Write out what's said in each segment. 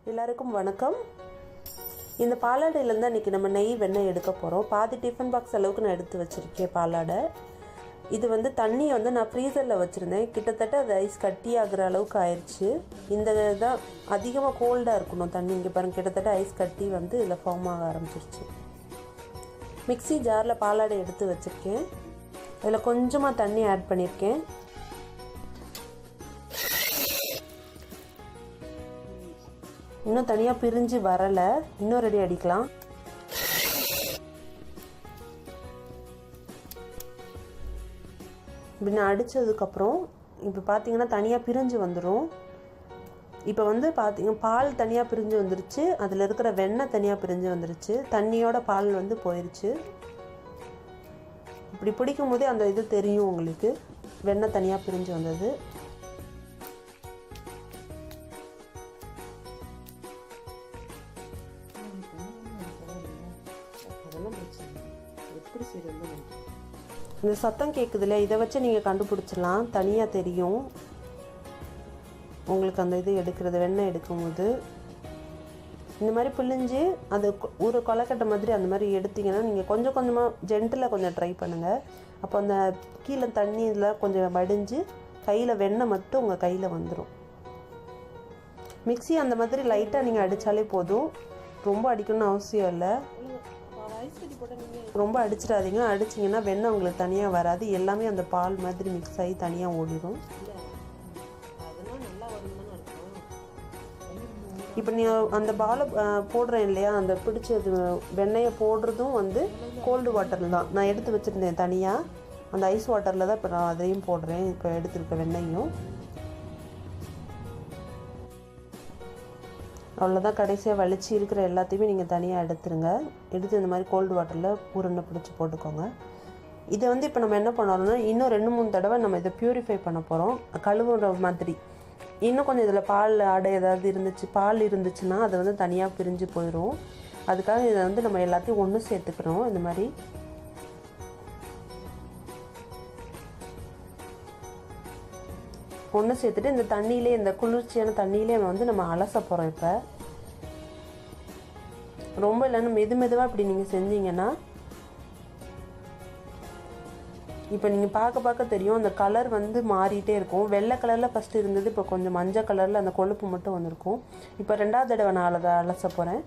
எல்லாருக்கும் வணக்கம். இந்த பாலாடையிலேருந்து இன்றைக்கி நம்ம நெய் வெண்ணெய் எடுக்க போகிறோம். பாதி டிஃபன் பாக்ஸ் அளவுக்கு நான் எடுத்து வச்சுருக்கேன் பாலாடை. இது வந்து தண்ணியை வந்து நான் ஃப்ரீசரில் வச்சுருந்தேன். கிட்டத்தட்ட அது ஐஸ் கட்டி ஆகிற அளவுக்கு ஆயிடுச்சு. இந்த தான் அதிகமாக கோல்டாக இருக்கணும் தண்ணி. இங்கே பாருங்கள், கிட்டத்தட்ட ஐஸ் கட்டி வந்து இதில் ஃபார்ம் ஆக ஆரம்பிச்சிருச்சு. மிக்ஸி ஜாரில் பாலாடை எடுத்து வச்சுருக்கேன். அதில் கொஞ்சமாக தண்ணி ஆட் பண்ணியிருக்கேன். இன்னும் தனியாக பிரிஞ்சு வரலை, இன்னும் ரெடி அடிக்கலாம். இப்படி நான் அடித்ததுக்கப்புறம் இப்போ பார்த்தீங்கன்னா தனியாக பிரிஞ்சு வந்துடும். இப்போ வந்து பால் தனியாக பிரிஞ்சு வந்துருச்சு, அதில் இருக்கிற வெண்ணெய் தனியாக பிரிஞ்சு வந்துருச்சு, தண்ணியோட பால் வந்து போயிடுச்சு. இப்படி பிடிக்கும் போதே அந்த இது தெரியும் உங்களுக்கு, வெண்ணெய் தனியாக பிரிஞ்சு வந்தது. இந்த சத்தம் கேட்குதுல்ல, இதை வச்சு நீங்கள் கண்டுபிடிச்சிடலாம். தனியாக தெரியும் உங்களுக்கு அந்த இது எடுக்கிறது, வெண்ணெய் எடுக்கும்போது. இந்த மாதிரி பிழிஞ்சு அது ஒரு கொலக்கட்டை மாதிரி அந்த மாதிரி எடுத்திங்கன்னா நீங்கள் கொஞ்சம் கொஞ்சமாக ஜென்டிலாக கொஞ்சம் ட்ரை பண்ணுங்கள். அப்போ அந்த கீழே தண்ணியில் கொஞ்சம் வடிஞ்சு கையில் வெண்ணெய் மட்டும் உங்கள் கையில் வந்துடும். மிக்ஸி அந்த மாதிரி லைட்டாக நீங்கள் அடித்தாலே போதும், ரொம்ப அடிக்கணும்னு அவசியம் இல்லை. ரொம்ப அடிச்சிடாதீங்க, அடிச்சிங்கன்னா வெண்ணெய் உங்களுக்கு தனியாக வராது, எல்லாமே அந்த பால் மாதிரி மிக்ஸ் ஆகி தனியாக ஓடிடும். இப்போ நீ அந்த பாலை போடுறேன் இல்லையா, அந்த பிடிச்சது வெண்ணெயை போடுறதும் வந்து கோல்டு வாட்டரில் தான் நான் எடுத்து வச்சுருந்தேன் தனியாக. அந்த ஐஸ் வாட்டரில் தான் இப்போ நான் அதையும் போடுறேன், இப்போ எடுத்துருக்க வெண்ணெயும். அவ்வளோதான், கடைசியாக வலிச்சு இருக்கிற எல்லாத்தையுமே நீங்கள் தனியாக எடுத்துருங்க. எடுத்து இந்த மாதிரி கோல்டு வாட்டரில் உருண்டை பிடிச்சி போட்டுக்கோங்க. இதை வந்து இப்போ நம்ம என்ன பண்ணோம்னா, இன்னும் 2-3 தடவை நம்ம இதை ப்யூரிஃபை பண்ண போகிறோம், கழுவுற மாதிரி. இன்னும் கொஞ்சம் இதில் பால் ஆடை ஏதாவது பால் இருந்துச்சுன்னா அதை வந்து தனியாக பிரிஞ்சு போயிடும். அதுக்காக இதை வந்து நம்ம எல்லாத்தையும் ஒன்று சேர்த்துக்கிறோம். இந்த மாதிரி ஒன்று சேர்த்துட்டு இந்த தண்ணியிலே, இந்த குளிர்ச்சியான தண்ணியிலே வந்து நம்ம அலச போகிறோம். இப்போ ரொம்ப இல்லைன்னா மெதுவாக இப்படி நீங்கள் செஞ்சீங்கன்னா, இப்போ நீங்கள் பார்க்க தெரியும் அந்த கலர் வந்து மாறிட்டே இருக்கும். வெள்ளை கலரில் ஃபஸ்ட்டு இருந்தது, இப்போ கொஞ்சம் மஞ்சள் கலரில் அந்த கொழுப்பு மட்டும் வந்திருக்கும். இப்போ 2வது தடவை நான் அதை அலச போகிறேன்.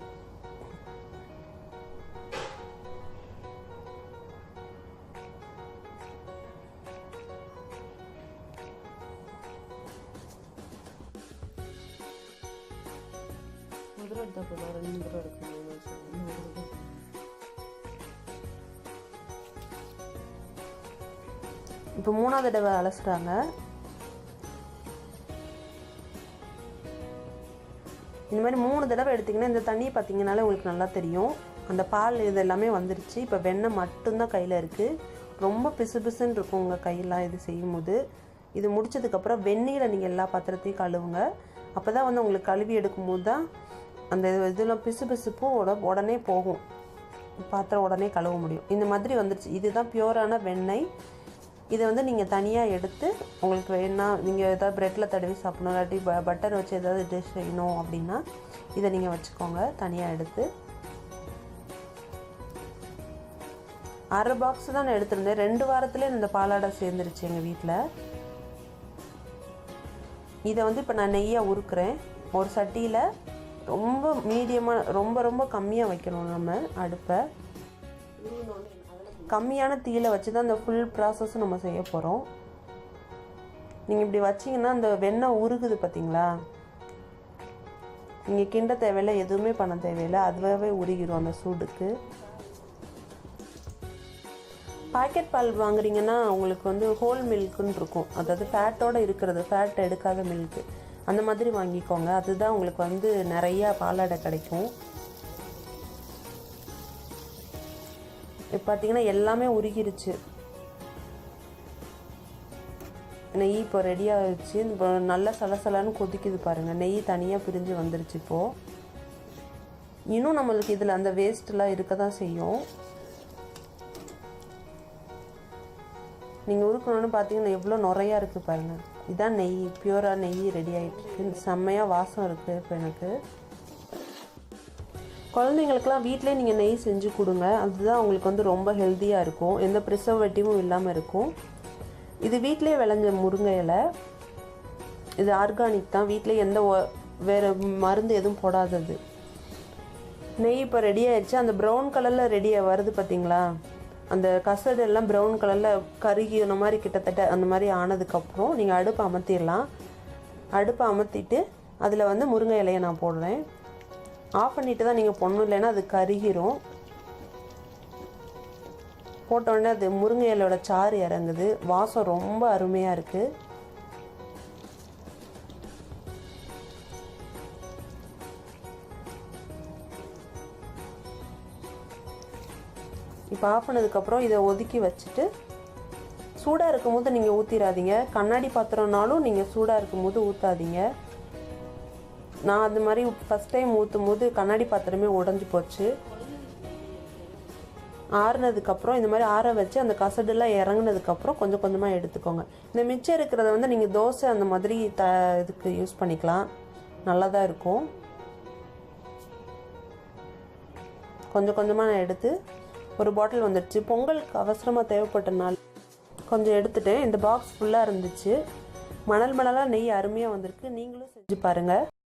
இப்போ 3வது தடவை அலசுறாங்க. இந்த மாதிரி 3 தடவை எடுத்திங்கன்னா இந்த தண்ணியை பார்த்தீங்கன்னாலே உங்களுக்கு நல்லா தெரியும், அந்த பால் இது எல்லாமே வந்துருச்சு. இப்போ வெண்ணெய் மட்டும்தான் கையில் இருக்குது. ரொம்ப பிசுன்னு இருக்கும் உங்கள் கையெல்லாம் இது செய்யும் போது. இது முடிச்சதுக்கப்புறம் வெந்நீரை நீங்கள் எல்லா பாத்திரத்தையும் கழுவுங்க. அப்போ தான் வந்து உங்களுக்கு கழுவி எடுக்கும்போது தான் அந்த இதெல்லாம் பிசுப்பும் உடனே போகும், பாத்திரம் உடனே கழுவ முடியும். இந்த மாதிரி வந்துருச்சு. இதுதான் பியூரான வெண்ணெய். இதை வந்து நீங்கள் தனியாக எடுத்து உங்களுக்கு வேணால் நீங்கள் எதாவது ப்ரெட்டில் தடவி சாப்பிடணும், இல்லாட்டி பட்டர் வச்சு ஏதாவது டிஷ் செய்யணும் அப்படின்னா இதை நீங்கள் வச்சுக்கோங்க தனியாக எடுத்து. 1/2 பாக்ஸ் தான் நான் எடுத்திருந்தேன். 2 வாரத்துலேயே இந்த பாலாடை சேர்ந்துருச்சு எங்கள் வீட்டில். இதை வந்து இப்போ நான் நெய்யாக உருக்குறேன். ஒரு சட்டியில் ரொம்ப மீடியமாக, ரொம்ப கம்மியாக வைக்கணும். நம்ம அடுப்பை கம்மியான தீயில் வச்சு தான் அந்த ஃபுல் ப்ராசஸும் நம்ம செய்ய போகிறோம். நீங்கள் இப்படி வச்சிங்கன்னா அந்த வெண்ணெய் உருகுது பார்த்தீங்களா, நீங்கள் கிண்ட தேவையில்லை, எதுவுமே பண்ண தேவையில்லை, அதுவாகவே உருகிடும் அந்த சூடுக்கு. பாக்கெட் பால் வாங்குறீங்கன்னா உங்களுக்கு வந்து ஹோல் மில்க்குன்னு இருக்கும், அதாவது ஃபேட்டோடு இருக்கிறது, ஃபேட் எடுக்காத மில்க்கு, அந்த மாதிரி வாங்கிக்கோங்க. அதுதான் உங்களுக்கு வந்து நிறையா பாலாடை கிடைக்கும். இப்போ பார்த்தீங்கன்னா எல்லாமே உருகிருச்சு. நெய் இப்போ ரெடி ஆகிடுச்சு. இப்போ நல்லா சலசலன்னு கொதிக்குது பாருங்கள், நெய் தனியாக பிரிஞ்சு வந்துருச்சு. இப்போது இன்னும் நம்மளுக்கு இதில் அந்த வேஸ்ட்லாம் இருக்க தான் செய்யும். நீங்கள் உருக்கணும்னு பார்த்தீங்கன்னா எவ்வளோ நுறையாக இருக்குது பாருங்கள். இதான் நெய், பியூராக நெய் ரெடி ஆகிடுச்சு. செம்மையாக வாசம் இருக்குது இப்போ எனக்கு. குழந்தைங்களுக்குலாம் வீட்டிலே நீங்கள் நெய் செஞ்சு கொடுங்க. அதுதான் உங்களுக்கு வந்து ரொம்ப ஹெல்த்தியாக இருக்கும். எந்த ப்ரிசர்வேட்டிவும் இல்லாமல் இருக்கும். இது வீட்டிலே விளைஞ்ச முருங்கை இலை. இது ஆர்கானிக் தான். வீட்டிலே எந்த வேறு மருந்து எதுவும் போடாதது. நெய் இப்போ ரெடி ஆயிடுச்சு. அந்த ப்ரௌன் கலரில் ரெடியாக வருது பார்த்தீங்களா, அந்த கசடு எல்லாம் ப்ரௌன் கலரில் கருகின மாதிரி கிட்டத்தட்ட அந்த மாதிரி ஆனதுக்கப்புறம் நீங்கள் அடுப்பை அமர்த்திடலாம். அடுப்பை அமர்த்திட்டு அதில் வந்து முருங்கை இலையை நான் போடுறேன். ஆஃப் பண்ணிவிட்டு தான் நீங்கள் போடணும், இல்லைன்னா அது கருகிரும். போட்ட உடனே அது முருங்கை இலையோட சாறு இறங்குது. வாசம் ரொம்ப அருமையாக இருக்குது. இப்போ ஆஃப் பண்ணதுக்கப்புறம் இதை ஒதுக்கி வச்சுட்டு சூடாக இருக்கும் போது நீங்கள் ஊற்றிடாதீங்க. கண்ணாடி பாத்திரம்னாலும் நீங்கள் சூடாக இருக்கும் போது ஊற்றாதீங்க. நான் அது மாதிரி ஃபஸ்ட் டைம் ஊற்றும் போது கண்ணாடி பாத்திரமே உடஞ்சி போச்சு. ஆறுனதுக்கப்புறம் இந்த மாதிரி ஆற வச்சு அந்த கசடுலாம் இறங்குனதுக்கப்புறம் கொஞ்சம் கொஞ்சமாக எடுத்துக்கோங்க. இந்த மிச்சம் இருக்கிறத வந்து நீங்கள் தோசை அந்த மாதிரி இதுக்கு யூஸ் பண்ணிக்கலாம். நல்லா தான் இருக்கும். கொஞ்சம் கொஞ்சமாக நான் எடுத்து ஒரு பாட்டில் வந்துடுச்சு. பொங்கலுக்கு அவசரமாக தேவைப்பட்டனால கொஞ்சம் எடுத்துட்டேன். இந்த பாக்ஸ் ஃபுல்லாக இருந்துச்சு. மணல் மணலாக நெய் அருமையாக வந்திருக்கு. நீங்களும் செஞ்சு பாருங்கள்.